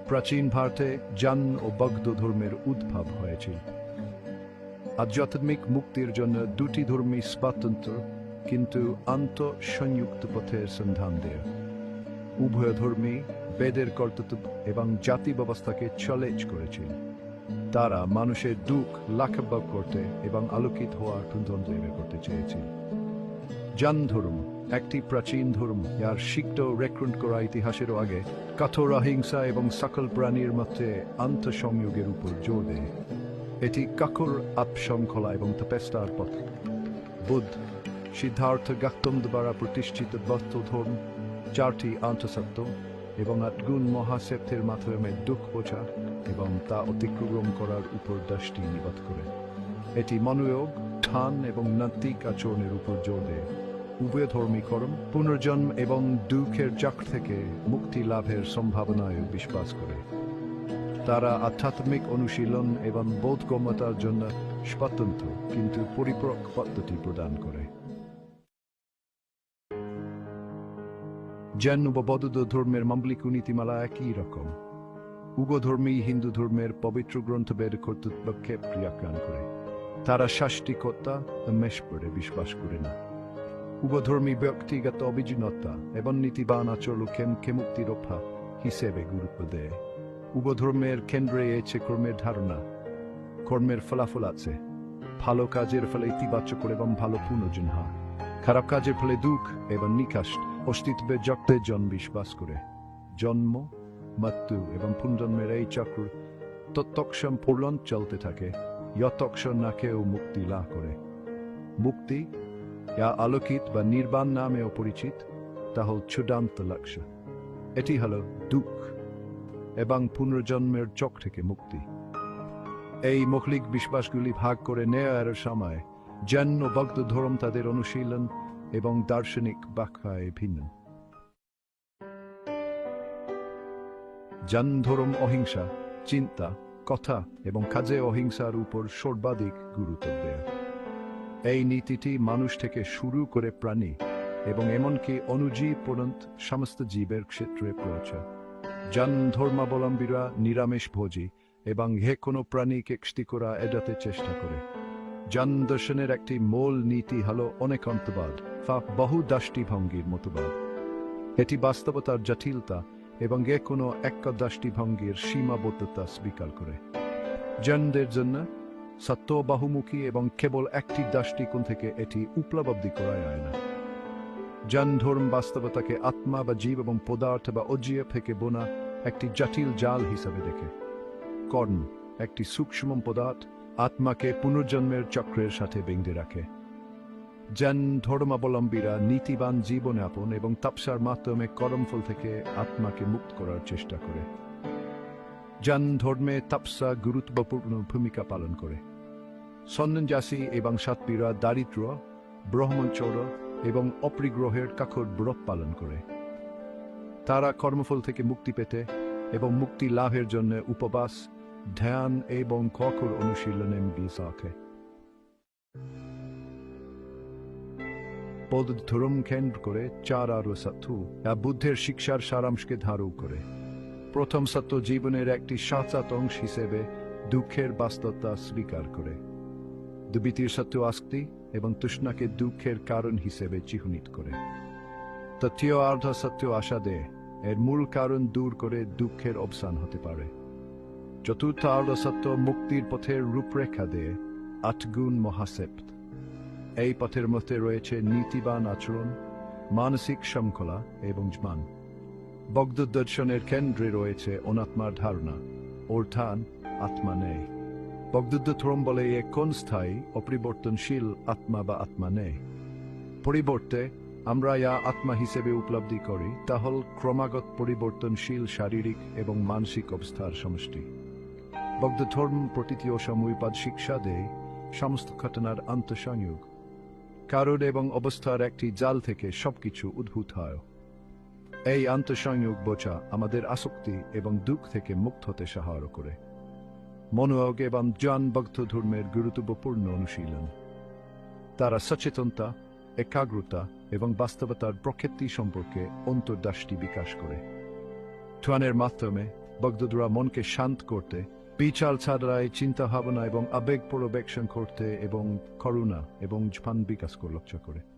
প্রাচীন ভারতে জান ও বৌদ্ধ ধর্মের উদ্ভব হয়েছিল। আধ্যাত্মিক মুক্তির জন্য দুটি ধর্মই স্বতন্ত্র কিন্তু আন্তঃসংযুক্ত পথের সন্ধান দেয়। উভয় ধর্মী বেদের কর্তৃত্ব এবং জাতি ব্যবস্থাকে চ্যালেঞ্জ করেছিল। তারা মানুষের দুঃখ লাঘব করতে এবং আলোকিত হওয়ার গণতন্ত্র বের করতে চেয়েছিল। জান ধর্ম একটি প্রাচীন ধর্ম, যার শিক্ত রেকর্ড করা ইতিহাসেরও আগে কঠোর অহিংসা এবং সকল প্রাণীর মধ্যে আন্তঃসংযোগের উপর জোর দেয়। এটি কঠোর আত্মশৃঙ্খলা এবং তপস্যার পথ। বুদ্ধ সিদ্ধার্থ গৌতম দ্বারা প্রতিষ্ঠিত বৌদ্ধ ধর্ম চারটি আন্তঃসত্ত্ব এবং আটগুণ মহাসত্যের মাধ্যমে দুঃখ বোঝা এবং তা অতিক্রম করার উপর দৃষ্টি নিবদ্ধ করে। এটি মনোযোগ, ধ্যান এবং নৈতিক আচরণের উপর জোর দেয়। উভয় ধর্মী কর্ম পুনর্জন্ম এবং দুঃখের চক্র থেকে মুক্তি লাভের সম্ভাবনায় বিশ্বাস করে। তারা আধ্যাত্মিক অনুশীলন এবং বোধগম্যতার জন্য স্বতন্ত্র কিন্তু পরিপূরক পদ্ধতি প্রদান করে। জৈন ও বৌদ্ধ ধর্মের মৌলিক নীতিমালা একই রকম। উভয়ধর্মী হিন্দু ধর্মের পবিত্র গ্রন্থ বেদ কর্তৃত্বকে প্রত্যাখ্যান করে। তারা শাস্তিকতা ও মেষপরে বিশ্বাস করে না। উভয়ধর্মী ব্যক্তিগত অভিযোজনতা এবং নীতিবান আচরণকে মুক্তির উপায় হিসেবে গুরুত্ব দেয়। উভয়ধর্মের কেন্দ্রে আছে কর্মের ধারণা। কর্মের ফলাফল আছে। ভালো কাজের ফলে ইতিবাচক এবং ভালো পুনর্জন হয়। খারাপ কাজের ফলে দুঃখ এবং নিকাশ অস্তিত্বে জগতের জন বিশ্বাস করে। জন্ম, মৃত্যু এবং পুনর্জন্মের এই চক্র ততক্ষণ পূর্ণ চলতে থাকে যতক্ষণ না কেউ মুক্তি লাভ করে। মুক্তি, যা আলোকিত বা নির্বাণ নামেও পরিচিত, তা হল চূড়ান্ত লক্ষ্য। এটি হল দুঃখ এবং পুনর্জন্মের চক্র থেকে মুক্তি। এই মৌলিক বিশ্বাসগুলি ভাগ করে নেওয়ার সময় জৈন ও বৌদ্ধ ধর্ম তাদের অনুশীলন এবং দার্শনিক ব্যাখ্যায় ভিন্ন। জৈন ধর্ম অহিংসা, চিন্তা, কথা এবং কাজে অহিংসার উপর সর্বাধিক গুরুত্ব দেয়। এই নীতিটি মানুষ থেকে শুরু করে প্রাণী এবং এমনকি অণুজীব পর্যন্ত সমস্ত জীবের ক্ষেত্রে প্রয়োগ। জৈন ধর্মাবলম্বীরা নিরামিষভোজী এবং যে কোনো প্রাণীকে ক্ষতি করা এড়াতে চেষ্টা করে। জৈন দর্শনের একটি মূল নীতি হল অনেকান্তবাদ বা বহু দৃষ্টিভঙ্গির মতবাদ। এটি বাস্তবতার জটিলতা এবং যে কোনো এক দৃষ্টিভঙ্গির সীমাবদ্ধতা স্বীকার করে। জৈনদের জন্য সত্য বহুমুখী এবং কেবল একটি দৃষ্টিকোণ থেকে এটি উপলব্ধি করা যায় না। জৈন ধর্ম বাস্তবতাকে আত্মা বা জীব এবং পদার্থ বা অজীব থেকে বোনা একটি জটিল জাল হিসাবে দেখে। কর্ম একটি সূক্ষ্ম পদার্থ আত্মাকে পুনর্জন্মের চক্রের সাথে বেঁধে রাখে। জৈন ধর্মাবলম্বীরা নীতিবান জীবনযাপন এবং তপস্যার মাধ্যমে কর্মফল থেকে আত্মাকে মুক্ত করার চেষ্টা করে। জৈন ধর্মে তপস্যা গুরুত্বপূর্ণ ভূমিকা পালন করে। সন্ন্যাসী এবং সাত্ত্বিকরা দারিদ্র্য, ব্রহ্মচর্য এবং অপরিগ্রহের কঠোর ব্রত পালন করে। তারা কর্মফল থেকে মুক্তি পেতে এবং মুক্তি লাভের জন্য উপবাস, ধ্যান এবং কঠোর অনুশীলনে বিশ্বাস রাখে। বৌদ্ধ ধর্ম কেন্দ্র করে চার সত্য যা বুদ্ধের শিক্ষার সারাংশকে ধারণ করে। প্রথম সত্য জীবনের একটি সাঁচাত অংশ হিসেবে দুঃখের বাস্তবতা স্বীকার করে। দ্বিতীয় সত্য আস্তি এবং তৃষ্ণাকে দুঃখের কারণ হিসেবে চিহ্নিত করে। তৃতীয় আর্ধ সত্য আশা দেয় এর মূল কারণ দূর করে দুঃখের অবসান হতে পারে। চতুর্থ আর্ধ সত্য মুক্তির পথের রূপরেখা দেয় আটগুণ মহাসত্য। এই পথের মধ্যে রয়েছে নীতিবান আচরণ, মানসিক শৃঙ্খলা এবং জ্ঞান। বৌদ্ধ দর্শনের কেন্দ্রে রয়েছে অনাত্মার ধারণা, অর্থাৎ আত্মা নেই। বৌদ্ধ ধর্ম বলে এক স্থায়ী অপরিবর্তনশীল আত্মা বা আত্মা নেই। পরিবর্তে আমরা যা আত্মা হিসেবে উপলব্ধি করি তা হল ক্রমাগত পরিবর্তনশীল শারীরিক এবং মানসিক অবস্থার সমষ্টি। বৌদ্ধ ধর্ম প্রতীতি ও সমুপাদ শিক্ষা দেয় সমস্ত ঘটনার আন্তঃসংযোগ। কারণ এবং অবস্থার একটি জাল থেকে সবকিছু উদ্ভূত হয়। এই আন্তঃসংযোগ বোঝা আমাদের আসক্তি এবং দুঃখ থেকে মুক্ত হতে সাহায্য করে। মনোযোগ এবং জ্ঞান বৌদ্ধ ধর্মের গুরুত্বপূর্ণ অনুশীলন। তারা সচেতনতা, একাগ্রতা এবং বাস্তবতার প্রকৃতি সম্পর্কে অন্তর্দৃষ্টি বিকাশ করে। ধ্যানের মাধ্যমে ভক্তরা মনকে শান্ত করতে, বিচার ছাড়াই চিন্তা ভাবনা এবং আবেগ পর্যবেক্ষণ করতে এবং করুণা এবং ঝান বিকাশ করে লক্ষ্য করে।